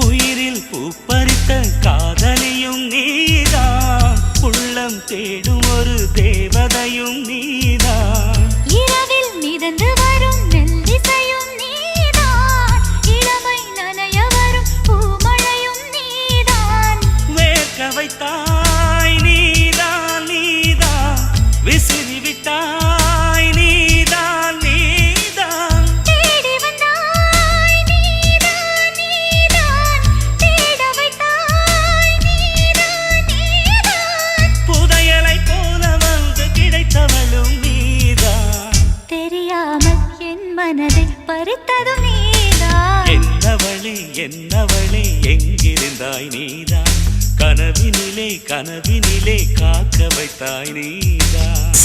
உயிரில் பூப்பறித்த காதலியும் நீதான், உள்ளம் தேடும் ஒரு தேவதையும் நீதான். இரவில் மிதந்து வரும் மெல்லிசையும் நீதான், இளமை நனைய வரும் பூமழையும் நீதான். வேர்க்க வைத்தாய் நீதான் நீதான், விசிறி விட்டாய் நீதான் நீதான். தேடி வந்தாய் நீதான் நீதான், தேட வைத்தாய் நீதான் நீதான். புதையலை போல வந்து கிடைத்தவளும் நீதான். தெரியாமல் என் மனதை பறித்ததும் நீதான். என்னவளே எங்கிருந்தாய் நீதான், கனவினிலே காக்க வைத்தாய் நீதான்.